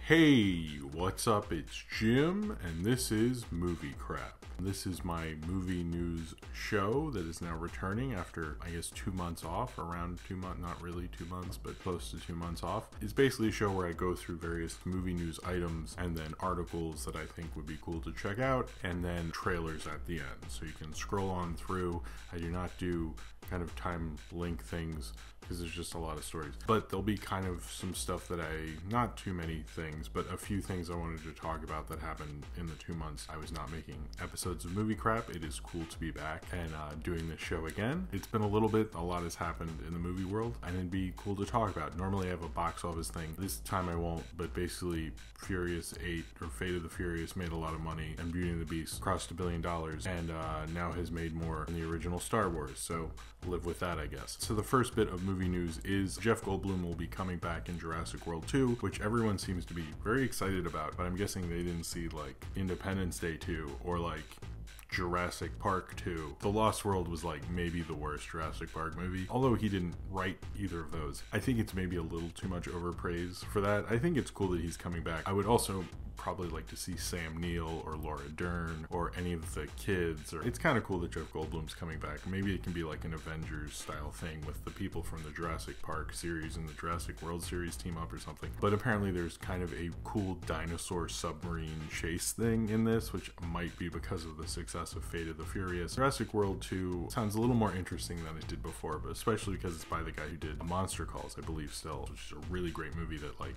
Hey, what's up? It's Jim, and this is Movie Crap. This is my movie news show that is now returning after, I guess, 2 months off, around 2 months, not really 2 months, but close to 2 months off. It's basically a show where I go through various movie news items and then articles that I think would be cool to check out, and then trailers at the end. So you can scroll on through. I do not do kind of time link things because there's just a lot of stories, but there'll be kind of some stuff that not too many things, but a few things I wanted to talk about that happened in the 2 months I was not making episodes of Movie Crap. It is cool to be back and doing this show again. It's been a little bit, a lot has happened in the movie world, and it'd be cool to talk about. Normally I have a box office thing. This time I won't, but basically Furious 8 or Fate of the Furious made a lot of money, and Beauty and the Beast crossed $1 billion and now has made more than the original Star Wars, so live with that, I guess. So the first bit of movie news is Jeff Goldblum will be coming back in Jurassic World 2, which everyone seems to be very excited about, but I'm guessing they didn't see like Independence Day 2 or like Jurassic Park 2. The Lost World was like maybe the worst Jurassic Park movie, although he didn't write either of those. I think it's maybe a little too much overpraise for that. I think it's cool that he's coming back. I would also probably like to see Sam Neill or Laura Dern or any of the kids. Or it's kind of cool that Jeff Goldblum's coming back. Maybe it can be like an Avengers style thing with the people from the Jurassic Park series and the Jurassic World series team up or something. But apparently there's kind of a cool dinosaur submarine chase thing in this, which might be because of the success of Fate of the Furious. Jurassic World 2 sounds a little more interesting than it did before, but especially because it's by the guy who did Monster Calls, I believe still, which is a really great movie that like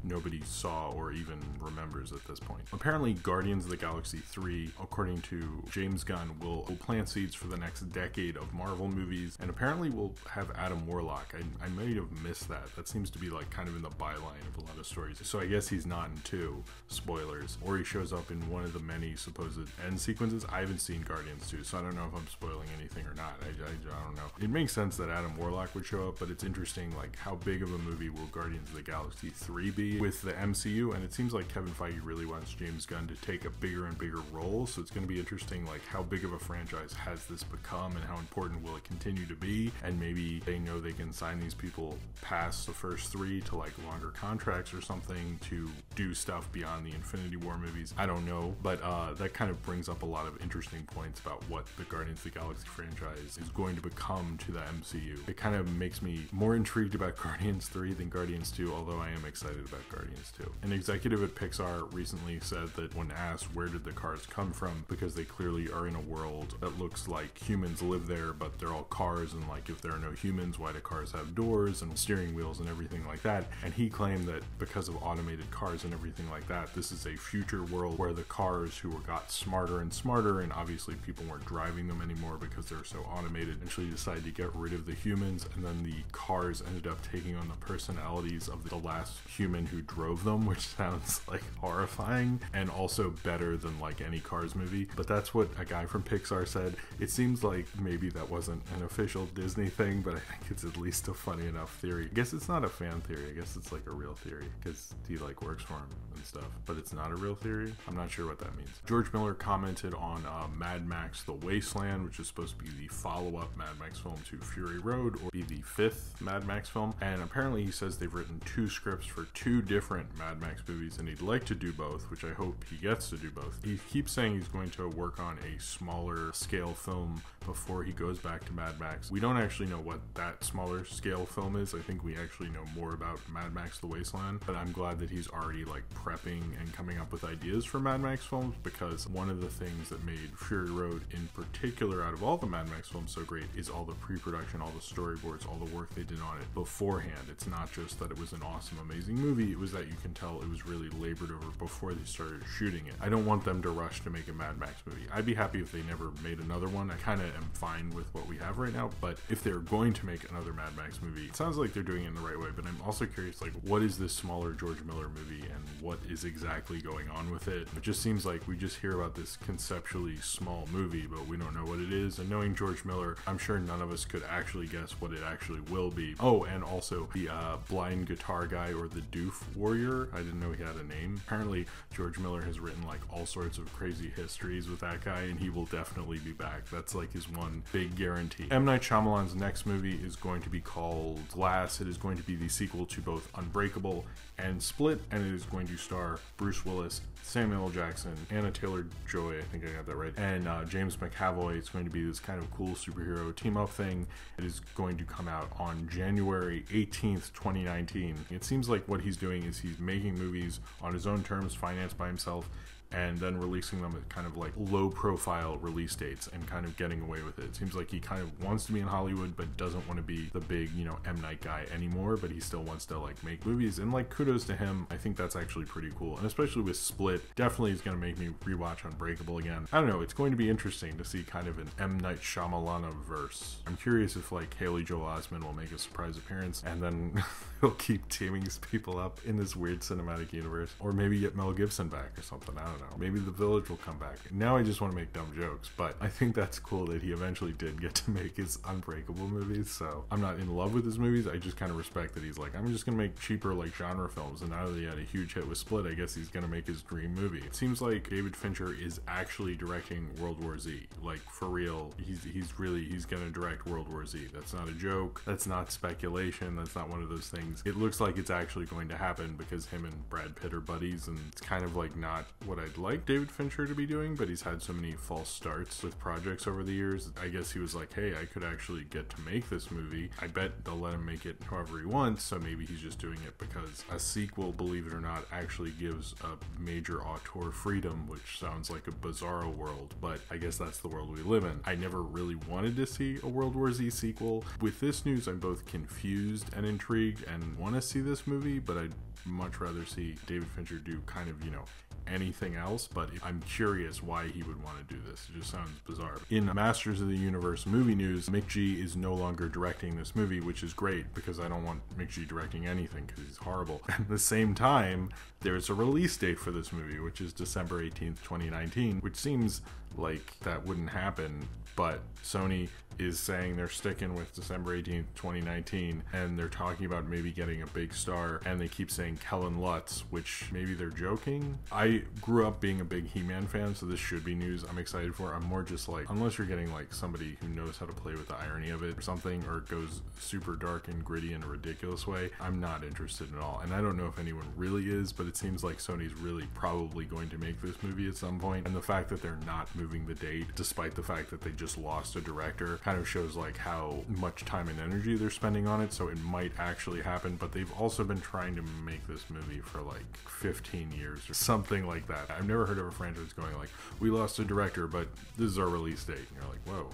nobody saw or even remembers at this point. Apparently Guardians of the Galaxy 3, according to James Gunn, will plant seeds for the next decade of Marvel movies, and apparently will have Adam Warlock. I might have missed that. That seems to be like kind of in the byline of a lot of stories. So I guess he's not in 2, spoilers, or he shows up in one of the many supposed end sequences. I haven't seen Guardians 2, so I don't know if I'm spoiling anything or not. I don't know. It makes sense that Adam Warlock would show up, but it's interesting like how big of a movie will Guardians of the Galaxy 3 be with the MCU, and it seems like Kevin Feige really wants James Gunn to take a bigger and bigger role, so it's going to be interesting like how big of a franchise has this become and how important will it continue to be, and maybe they know they can sign these people past the first 3 to like longer contracts or something to do stuff beyond the Infinity War movies. I don't know, but that kind of brings up a lot of interesting points about what the Guardians of the Galaxy franchise is going to become to the MCU. It kind of makes me more intrigued about Guardians 3 than Guardians 2, although I am excited about Guardians 2. An executive at Pixar recently said that when asked where did the cars come from, because they clearly are in a world that looks like humans live there, but they're all cars, and like if there are no humans, why do cars have doors and steering wheels and everything like that? And he claimed that because of automated cars and everything like that, this is a future world where the cars who got smarter and smarter, and obviously people weren't driving them anymore because they're so automated, eventually decided to get rid of the humans, and then the cars ended up taking on the personalities of the last human who drove them, which sounds like horrifying and also better than like any Cars movie. But that's what a guy from Pixar said. It seems like maybe that wasn't an official Disney thing, but I think it's at least a funny enough theory. I guess it's not a fan theory. I guess it's like a real theory because he like works for him and stuff, but it's not a real theory. I'm not sure what that means. George Miller commented on Mad Max The Wasteland, which is supposed to be the follow-up Mad Max film to Fury Road, or be the 5th Mad Max film, and apparently he says they've written 2 scripts for 2 different Mad Max movies, and he'd like to do both, which I hope he gets to do both. He keeps saying he's going to work on a smaller scale film before he goes back to Mad Max. We don't actually know what that smaller scale film is. I think we actually know more about Mad Max The Wasteland, but I'm glad that he's already like prepping and coming up with ideas for Mad Max films, because one of the things that made Fury Road in particular out of all the Mad Max films so great is all the pre-production, all the storyboards, all the work they did on it beforehand. It's not just that it was an awesome, amazing movie, it was that you can tell it was really labored over before they started shooting it. I don't want them to rush to make a Mad Max movie. I'd be happy if they never made another one. I kind of am fine with what we have right now, but if they're going to make another Mad Max movie, it sounds like they're doing it in the right way, but I'm also curious, like, what is this smaller George Miller movie and what is exactly going on with it? It just seems like we just hear about this conceptually small movie, but we don't know what it is, and knowing George Miller, I'm sure none of us could actually guess what it actually will be. Oh, and also the blind guitar guy, or the doof Roof Warrior. I didn't know he had a name. Apparently George Miller has written like all sorts of crazy histories with that guy, and he will definitely be back. That's like his one big guarantee. M. Night Shyamalan's next movie is going to be called Glass. It is going to be the sequel to both Unbreakable and Split, and it is going to star Bruce Willis, Samuel L. Jackson, Anna Taylor-Joy, I think I got that right, and James McAvoy. It's going to be this kind of cool superhero team-up thing. It is going to come out on January 18th, 2019. It seems like what he's doing is he's making movies on his own terms, financed by himself, and then releasing them at kind of like low profile release dates and kind of getting away with it. It seems like he kind of wants to be in Hollywood but doesn't want to be the big, you know, M. Night guy anymore, but he still wants to like make movies, and like kudos to him. I think that's actually pretty cool, and especially with Split, definitely is going to make me rewatch Unbreakable again. I don't know, it's going to be interesting to see kind of an M. Night Shyamalan verse. I'm curious if like Haley Joel Osment will make a surprise appearance and then he'll keep teaming these people up in this weird cinematic universe, or maybe get Mel Gibson back or something. I don't know. Maybe The Village will come back. Now I just want to make dumb jokes, but I think that's cool that he eventually did get to make his Unbreakable movies. So I'm not in love with his movies. I just kind of respect that he's like, I'm just gonna make cheaper like genre films, and now that he had a huge hit with Split, I guess he's gonna make his dream movie. It seems like David Fincher is actually directing World War Z. Like for real, he's gonna direct World War Z. That's not a joke. That's not speculation. That's not one of those things. It looks like it's actually going to happen because him and Brad Pitt are buddies, and it's kind of like not what I'd like David Fincher to be doing, but he's had so many false starts with projects over the years. I guess he was like, hey, I could actually get to make this movie. I bet they'll let him make it however he wants, so maybe he's just doing it because a sequel, believe it or not, actually gives a major auteur freedom, which sounds like a bizarro world, but I guess that's the world we live in. I never really wanted to see a World War Z sequel. With this news, I'm both confused and intrigued and want to see this movie, but I'd much rather see David Fincher do kind of, you know, anything else, but I'm curious why he would want to do this. It just sounds bizarre. In Masters of the Universe movie news, Mick G is no longer directing this movie, which is great because I don't want Mick G directing anything because he's horrible. At the same time, there's a release date for this movie, which is December 18th, 2019, which seems like that wouldn't happen, but Sony is saying they're sticking with December 18th, 2019, and they're talking about maybe getting a big star, and they keep saying Kellen Lutz, which maybe they're joking. I grew up being a big He-Man fan, so this should be news I'm excited for. I'm more just like, unless you're getting like somebody who knows how to play with the irony of it or something, or it goes super dark and gritty in a ridiculous way, I'm not interested at all. And I don't know if anyone really is, but it seems like Sony's really probably going to make this movie at some point, and the fact that they're not moving the date, despite the fact that they just lost a director, kind of shows like how much time and energy they're spending on it. So it might actually happen, but they've also been trying to make this movie for like 15 years or something like that. I've never heard of a franchise going like, we lost a director, but this is our release date. And you're like, whoa.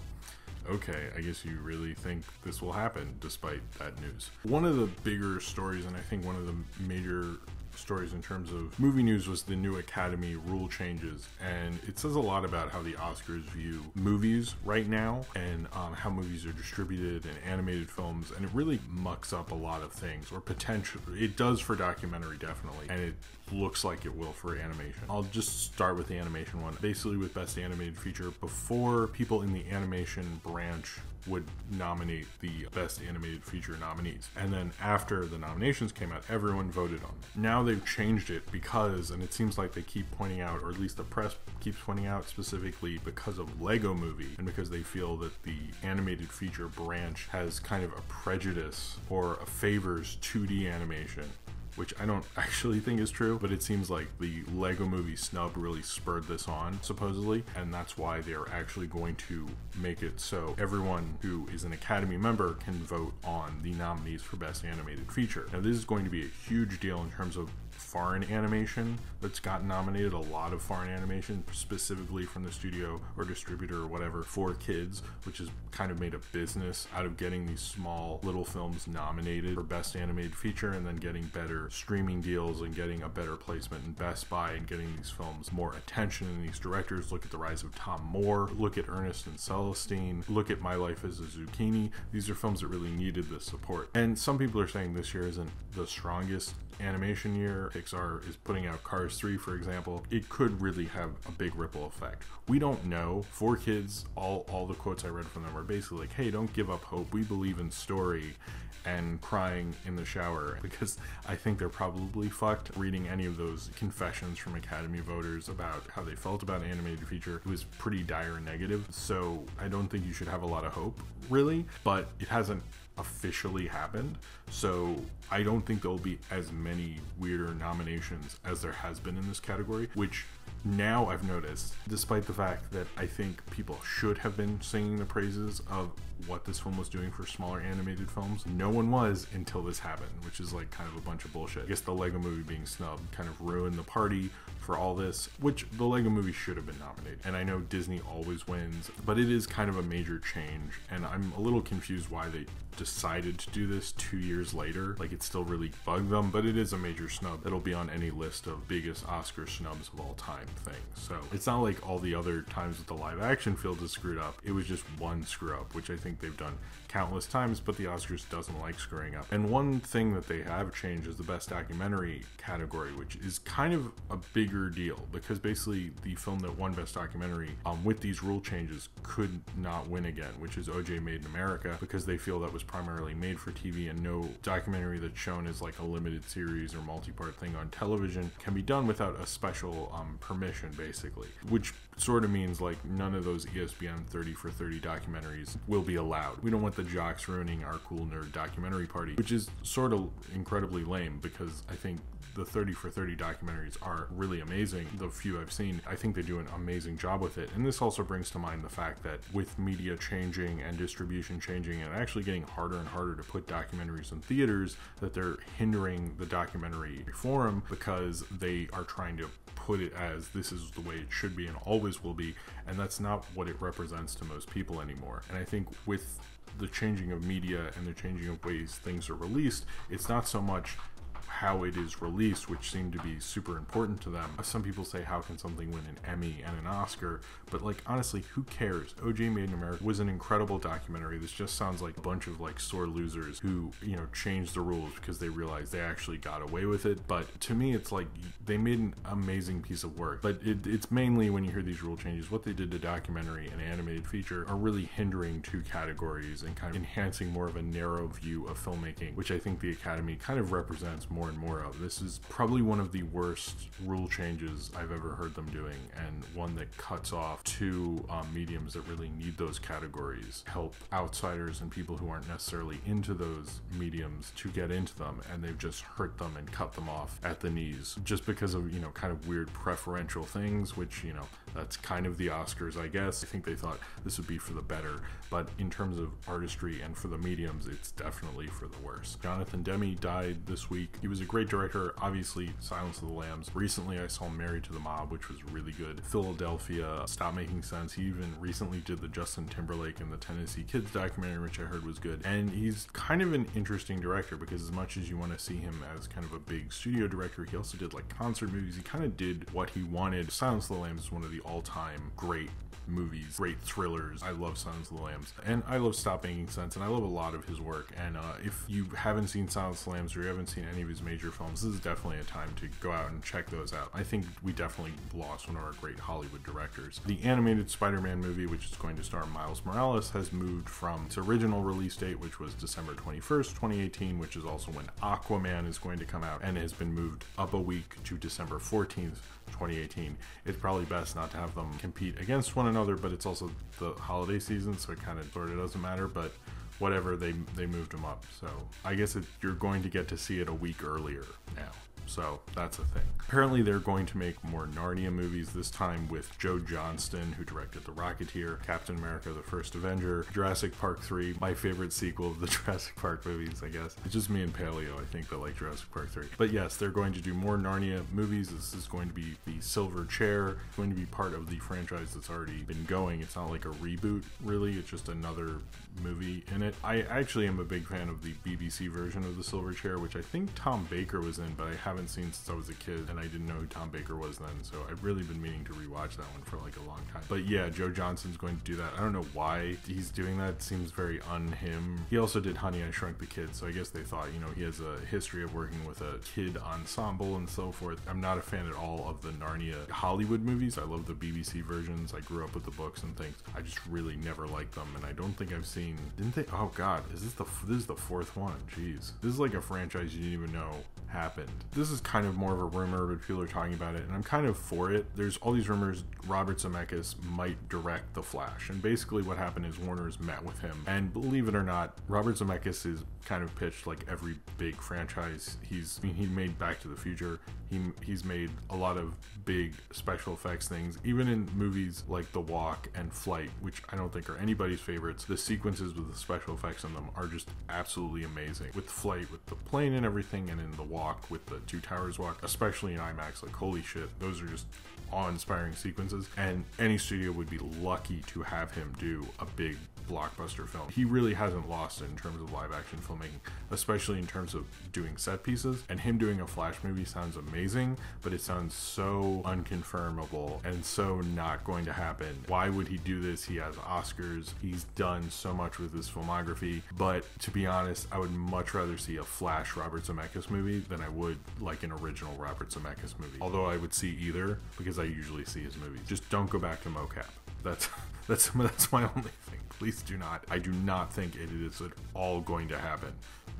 Okay, I guess you really think this will happen despite that news. One of the bigger stories, and I think one of the major stories in terms of movie news, was the new Academy rule changes, and it says a lot about how the Oscars view movies right now and how movies are distributed and animated films, and it really mucks up a lot of things, or potentially it does for documentary definitely, and it looks like it will for animation. I'll just start with the animation one. Basically with Best Animated Feature, before people in the animation branch would nominate the Best Animated Feature nominees, and then after the nominations came out, everyone voted on them. Now they've changed it because, and it seems like they keep pointing out, or at least the press keeps pointing out, specifically because of Lego Movie, and because they feel that the animated feature branch has kind of a prejudice or favors 2D animation, which I don't actually think is true, but it seems like the Lego Movie snub really spurred this on, supposedly, and that's why they're actually going to make it so everyone who is an Academy member can vote on the nominees for Best Animated Feature. Now, this is going to be a huge deal in terms of foreign animation that's gotten nominated, a lot of foreign animation, specifically from the studio or distributor or whatever, for kids, which has kind of made a business out of getting these small little films nominated for Best Animated Feature, and then getting better streaming deals and getting a better placement in Best Buy and getting these films more attention. And these directors, look at the rise of Tom Moore, look at Ernest and Celestine, look at My Life as a Zucchini. These are films that really needed this support. And some people are saying this year isn't the strongest animation year. Pixar is putting out Cars 3, for example. It could really have a big ripple effect. We don't know. 4Kids, all the quotes I read from them are basically like, hey, don't give up hope. We believe in story, and crying in the shower, because I think they're probably fucked reading any of those confessions from Academy voters about how they felt about animated feature. It was pretty dire and negative, so I don't think you should have a lot of hope, really, but it hasn't officially happened, so I don't think there'll be as many weirder nominations as there has been in this category, which now I've noticed, despite the fact that I think people should have been singing the praises of what this film was doing for smaller animated films, no one was until this happened, which is like kind of a bunch of bullshit. I guess the Lego Movie being snubbed kind of ruined the party for all this, which the Lego Movie should have been nominated. And I know Disney always wins, but it is kind of a major change, and I'm a little confused why they decided to do this 2 years later. Like, it still really bugged them, but it is a major snub that'll be on any list of biggest Oscar snubs of all time things. So it's not like all the other times that the live action field is screwed up. It was just one screw up, which I think they've done countless times, but the Oscars doesn't like screwing up. And one thing that they have changed is the best documentary category, which is kind of a bigger deal, because basically the film that won best documentary with these rule changes could not win again, which is OJ Made in America, because they feel that was primarily made for TV, and no documentary that's shown as like a limited series or multi-part thing on television can be done without a special permission, basically, which sort of means like none of those ESPN 30 for 30 documentaries will be allowed. We don't want the jocks ruining our cool nerd documentary party, which is sort of incredibly lame, because I think the 30 for 30 documentaries are really amazing. The few I've seen, I think they do an amazing job with it. And this also brings to mind the fact that with media changing and distribution changing and actually getting harder and harder to put documentaries in theaters, that they're hindering the documentary forum, because they are trying to put it as this is the way it should be and always will be, and that's not what it represents to most people anymore. And I think with the changing of media and the changing of ways things are released, it's not so much how it is released, which seemed to be super important to them. Some people say, how can something win an Emmy and an Oscar? But like, honestly, who cares? OJ Made in America was an incredible documentary. This just sounds like a bunch of like sore losers who, you know, changed the rules because they realized they actually got away with it. But to me, it's like they made an amazing piece of work. But it's mainly, when you hear these rule changes, what they did to documentary and animated feature are really hindering two categories and kind of enhancing more of a narrow view of filmmaking, which I think the Academy kind of represents more and more of. This is probably one of the worst rule changes I've ever heard them doing, and one that cuts off two mediums that really need those categories, help outsiders and people who aren't necessarily into those mediums to get into them, and they've just hurt them and cut them off at the knees just because of, you know, kind of weird preferential things, which, you know, that's kind of the Oscars, I guess. I think they thought this would be for the better, but in terms of artistry and for the mediums, it's definitely for the worse. Johnathon Demme died this week. He was a great director, obviously Silence of the Lambs. Recently I saw Married to the Mob, which was really good. Philadelphia, Stop Making Sense. He even recently did the Justin Timberlake and the Tennessee Kids documentary, which I heard was good. And he's kind of an interesting director, because as much as you want to see him as kind of a big studio director, he also did like concert movies. He kind of did what he wanted. Silence of the Lambs is one of the all-time great movies, great thrillers. I love Silence of the Lambs, and I love Stop Making Sense, and I love a lot of his work. And if you haven't seen Silence of the Lambs, or you haven't seen any of his major films, this is definitely a time to go out and check those out. I think we definitely lost one of our great Hollywood directors. The animated Spider-Man movie, which is going to star Miles Morales, has moved from its original release date, which was December 21st, 2018, which is also when Aquaman is going to come out, and has been moved up a week to December 14th, 2018. It's probably best not to have them compete against one another, but it's also the holiday season, so it kind of sort of doesn't matter, but whatever, they moved them up. So I guess you're going to get to see it a week earlier now. So that's a thing. Apparently they're going to make more Narnia movies, this time with Joe Johnston, who directed The Rocketeer, Captain America the First Avenger, Jurassic Park 3, my favorite sequel of the Jurassic Park movies, I guess. It's just me and Paleo, I think, that like Jurassic Park 3. But yes, they're going to do more Narnia movies. This is going to be the Silver Chair, going to be part of the franchise that's already been going. It's not like a reboot, really. It's just another movie in it. I actually am a big fan of the BBC version of the Silver Chair, which I think Tom Baker was in, but I haven't haven't seen since I was a kid, and I didn't know who Tom Baker was then, so I've really been meaning to rewatch that one for like a long time. But yeah, Joe Johnston's going to do that. I don't know why he's doing that. It seems very un-him. He also did Honey, I Shrunk the Kid, so I guess they thought, you know, he has a history of working with a kid ensemble and so forth. I'm not a fan at all of the Narnia Hollywood movies. I love the BBC versions. I grew up with the books and things. I just really never liked them, and I don't think I've seen, didn't they, oh god, this is the fourth one. Jeez, this is like a franchise you didn't even know happened. This is kind of more of a rumor, but people are talking about it, and I'm kind of for it. There's all these rumors Robert Zemeckis might direct The Flash, and basically what happened is Warner's met with him, and believe it or not, Robert Zemeckis is kind of pitched like every big franchise. He made Back to the Future. He's made a lot of big special effects things, even in movies like The Walk and Flight, which I don't think are anybody's favorites. The sequences with the special effects in them are just absolutely amazing. With Flight, with the plane and everything, and in The Walk with the Two Towers walk, especially in IMAX, like holy shit, those are just awe-inspiring sequences, and any studio would be lucky to have him do a big blockbuster film. He really hasn't lost it in terms of live action filmmaking, especially in terms of doing set pieces, and him doing a Flash movie sounds amazing, but it sounds so unconfirmable and so not going to happen. Why would he do this? He has Oscars, he's done so much with his filmography, but to be honest, I would much rather see a Flash Robert Zemeckis movie than I would like an original Robert Zemeckis movie. Although I would see either, because I usually see his movies. Just don't go back to mocap. That's my only thing. Please do not. I do not think it is at all going to happen,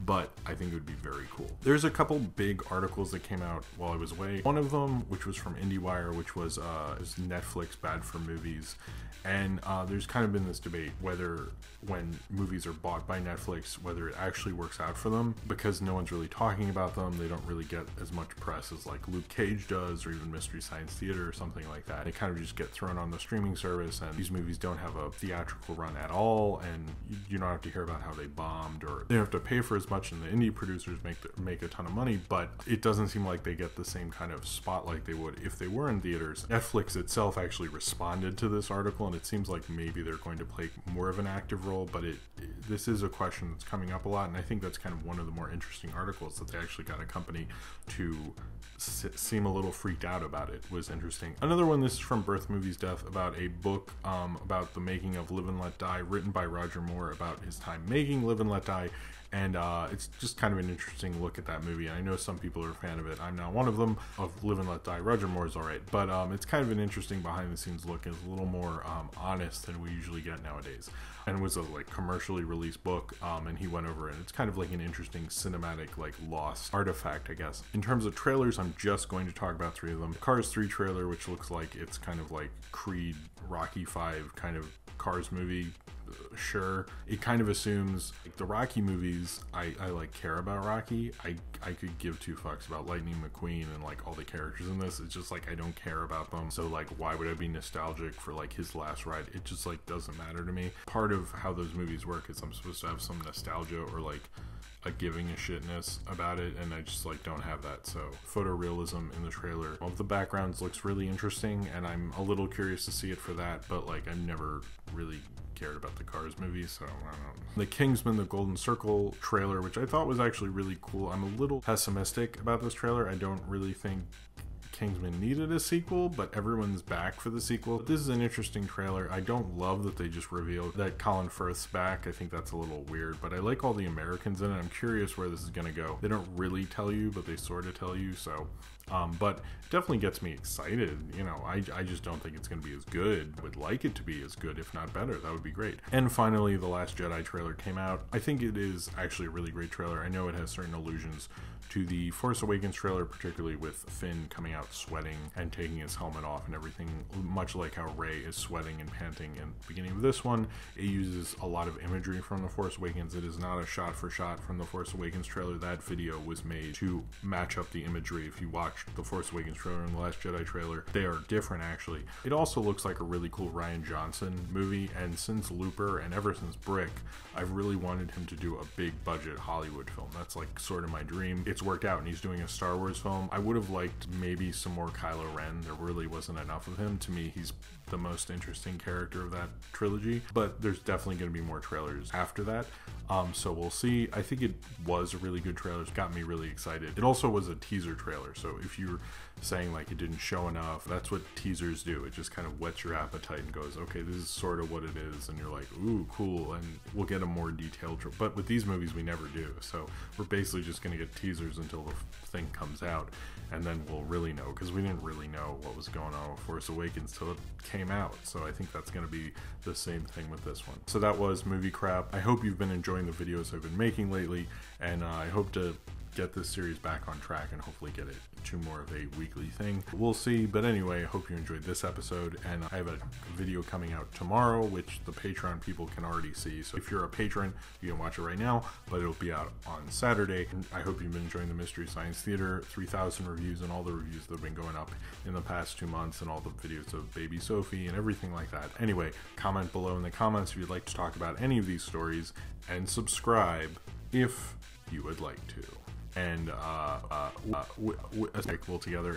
but I think it would be very cool. There's a couple big articles that came out while I was away. One of them, which was from IndieWire, which was is Netflix bad for movies? And there's kind of been this debate whether when movies are bought by Netflix, whether it actually works out for them, because no one's really talking about them. They don't really get as much press as like Luke Cage does, or even Mystery Science Theater or something like that. They kind of just get thrown on the streaming service, and these movies don't have a theatrical run at all, and you don't have to hear about how they bombed, or they don't have to pay for as much, and the indie producers make a ton of money, but it doesn't seem like they get the same kind of spotlight they would if they were in theaters. Netflix itself actually responded to this article, and it seems like maybe they're going to play more of an active role, but this is a question that's coming up a lot, and I think that's kind of one of the more interesting articles, that they actually got a company to seem a little freaked out about it. Was interesting. Another one, this is from Birth Movies Death, about a book about the making of Live and Let Die, written by Roger Moore, about his time making Live and Let Die. And it's just kind of an interesting look at that movie. I know some people are a fan of it. I'm not one of them. Of Live and Let Die, Roger Moore is alright, but it's kind of an interesting behind the scenes look. It's a little more honest than we usually get nowadays, and it was a like commercially released book, and he went over it, and it's kind of like an interesting cinematic like lost artifact, I guess. In terms of trailers, I'm just going to talk about 3 of them. Cars 3 trailer, which looks like it's kind of like Creed, Rocky 5 kind of Cars movie. Sure, it kind of assumes like the Rocky movies. I like care about Rocky. I could give 2 fucks about Lightning McQueen and like all the characters in this. It's just like I don't care about them, so like why would I be nostalgic for like his last ride? It just like doesn't matter to me. Part of how those movies work is I'm supposed to have some nostalgia or like a giving a shitness about it, and I just like don't have that. So photorealism in the trailer of the backgrounds looks really interesting, and I'm a little curious to see it for that, but like I've never really cared about the Cars movie, so I don't know. The Kingsman: The Golden Circle trailer, which I thought was actually really cool. I'm a little pessimistic about this trailer. I don't really think Kingsman needed a sequel, but everyone's back for the sequel. This is an interesting trailer. I don't love that they just revealed that Colin Firth's back. I think that's a little weird, but I like all the Americans in it. I'm curious where this is gonna go. They don't really tell you, but they sort of tell you, so but definitely gets me excited. You know, I just don't think it's going to be as good. Would like it to be as good, if not better. That would be great. And finally, The Last Jedi trailer came out. I think it is actually a really great trailer. I know it has certain allusions to the Force Awakens trailer, particularly with Finn coming out sweating and taking his helmet off and everything, much like how Rey is sweating and panting in the beginning of this one. It uses a lot of imagery from the Force Awakens. It is not a shot for shot from the Force Awakens trailer. That video was made to match up the imagery. If you watch watched the Force Awakens trailer and the Last Jedi trailer. They are different, actually. It also looks like a really cool Rian Johnson movie, and since Looper and ever since Brick, I've really wanted him to do a big budget Hollywood film. That's like sort of my dream. It's worked out, and he's doing a Star Wars film. I would have liked maybe some more Kylo Ren. There really wasn't enough of him. To me, he's the most interesting character of that trilogy, but there's definitely going to be more trailers after that. So we'll see. I think it was a really good trailer. It got me really excited. It also was a teaser trailer, so if you're saying like it didn't show enough, that's what teasers do. It just kind of whets your appetite and goes, okay, this is sort of what it is, and you're like, ooh, cool, and we'll get a more detailed but with these movies we never do, so we're basically just going to get teasers until the thing comes out, and then we'll really know, because we didn't really know what was going on with Force Awakens till it came out. So I think that's going to be the same thing with this one. So that was Movie Crap. I hope you've been enjoying the videos I've been making lately, and I hope to get this series back on track and hopefully get it to more of a weekly thing. We'll see, but anyway, I hope you enjoyed this episode, and I have a video coming out tomorrow, which the Patreon people can already see. So if you're a patron, you can watch it right now, but it'll be out on Saturday. And I hope you've been enjoying the Mystery Science Theater 3000 reviews and all the reviews that have been going up in the past 2 months, and all the videos of Baby Sophie and everything like that. Anyway, comment below in the comments if you'd like to talk about any of these stories, and subscribe if you would like to. And we'll together